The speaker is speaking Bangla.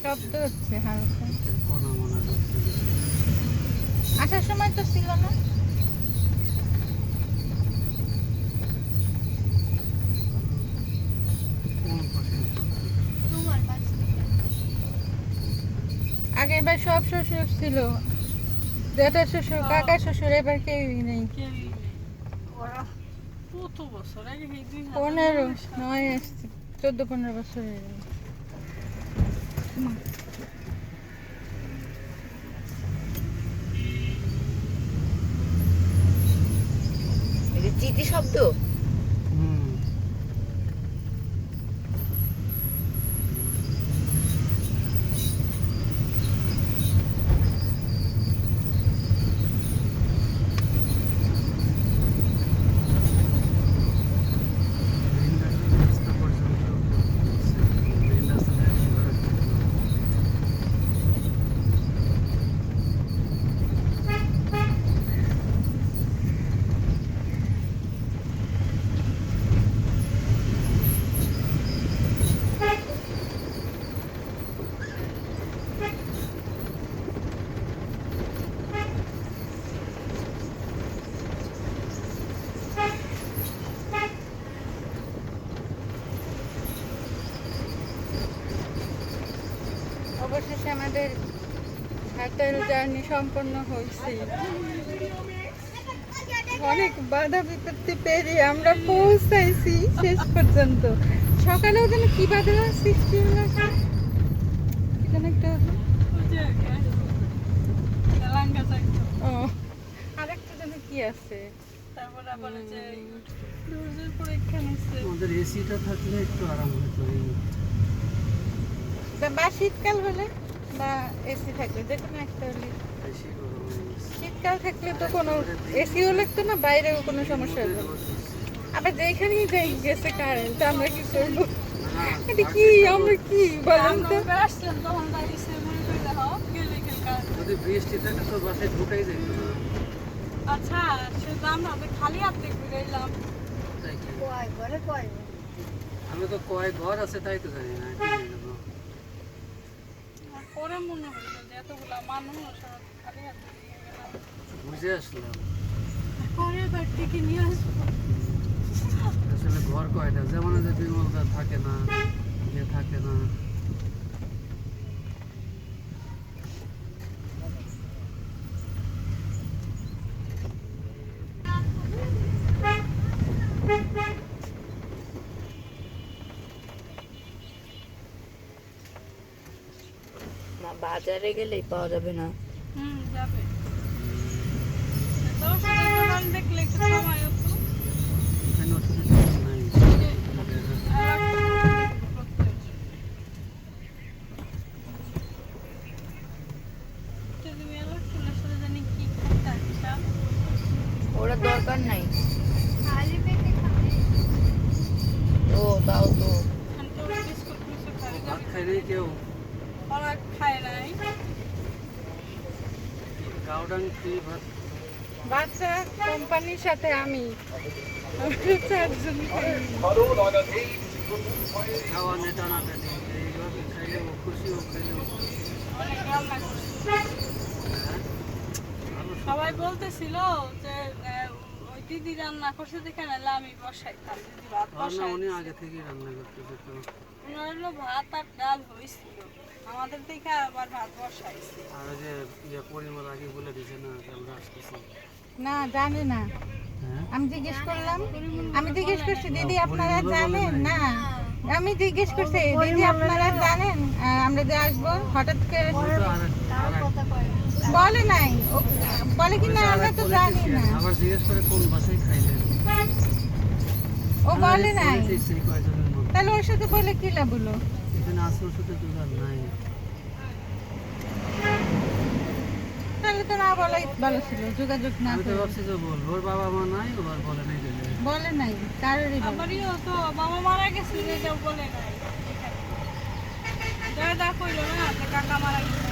শব্দ হচ্ছে হালকা। আসার সময় তো ছিল না। আগে এবার সব শ্বশুর ছিল, জেঠা শ্বশুর, কাকা শ্বশুর, এবার কেউই নেই। 15 নয় আসছে, 14-15 বছর হয়ে গেল। চিঠি শব্দ অবশেষে আমাদের হাতের জার্নি সম্পন্ন হয়েছে। অনেক বাধা বিপত্তি পেরিয়ে আমরা পৌঁছাইছি শেষ পর্যন্ত। সকালেও যেন কি বাধা সৃষ্টি হলো, এখানে একটা ও আরেকটা যেন কি আছে। তারপর আবার যে দূরের পরীক্ষা নিচ্ছে। আমাদের এসিটা থাকলে একটু আরাম হতো। বা শীতকাল হলে বা এসি থাকলে যে কোনো একটা হলে। শীতকাল থাকলে তো কোনো এসিও লাগতো না, বাইরেও কোনো সমস্যা হতো না। আবার যেখানেই যাই গেছে কারেন্ট, আমরা কি করবো? এটা কি আমরা কি বলেন তো? যদি বৃষ্টি থাকে তো বাসায় ঢুকাই যেত না। আচ্ছা সেটা আমরা খালি হাতে ঘুরে এলাম। আমি তো কয় ঘর আছে তাই তো জানি না। পরে মনে হলো যে এতগুলা মানুষ খালি হাতে বুঝে আসলাম পরে বাড়ি থেকে নিয়ে আসবো। আসলে ঘর কয়টা, যেমন যে বিমলদা থাকে না, ইয়ে থাকে না। বাজারে গেলেই পাওয়া যাবে না। যাবে তো সাধারণ দেখলে একটু সময় হতো। এখানে ওষুধের দোকান নাই। ওরা দরকার নাই। ও তাও তো ভাত খাই নাই কেউ। খায় নাই কাউডাং ফ্রি ভাত। বাচ্চা কোম্পানির সাথে আমি চারজন খাওয়া নেটা না টানি এইভাবে খাইলেও খুশি ও খাইলেও সবাই বলতেছিল যে ওই দিদি রান্না করছে দেখে নাহলে আমি বসাইতাম। দিদি ভাত না, বসাই উনি আগে থেকেই রান্না করতেছে তো। ওনার হলো ভাত আর ডাল হয়েছিল, আমাদের থেকে আবার ভাত বসাইছে। আর ওই যে ইয়ে পরিমল আগে বলে দিছে না যে আমরা আসতেছি। না জানি না, হ্যাঁ আমি জিজ্ঞেস করলাম, আমি জিজ্ঞেস করছি দিদি আপনারা জানেন না, আমি জিজ্ঞেস করছি দিদি আপনারা জানেন আমরা যে আসবো, হঠাৎ করে বলে নাই, বলে কি না আমরা তো জানি না, আবার জিজ্ঞেস করে কোন বাসায় খাইলেন। ও বলে নাই। সেই কয়জনের মধ্যে তাহলে ওর সাথে বলে কি লাভ হলো? এখানে আসলে সাথে জোগাড় নাই। তাহলে তো না বলাই ভালো ছিল, যোগাযোগ না আমি তো করে। ভাবছি যে বলবো, ওর বাবা মা নাই, ও আর বলে নাই দিলে। বলে নাই কারোরই আমারও তো বাবা মারা গেছে যে কেউ বলে নাই। দাদা কইলো না কাকা মারা গেছে।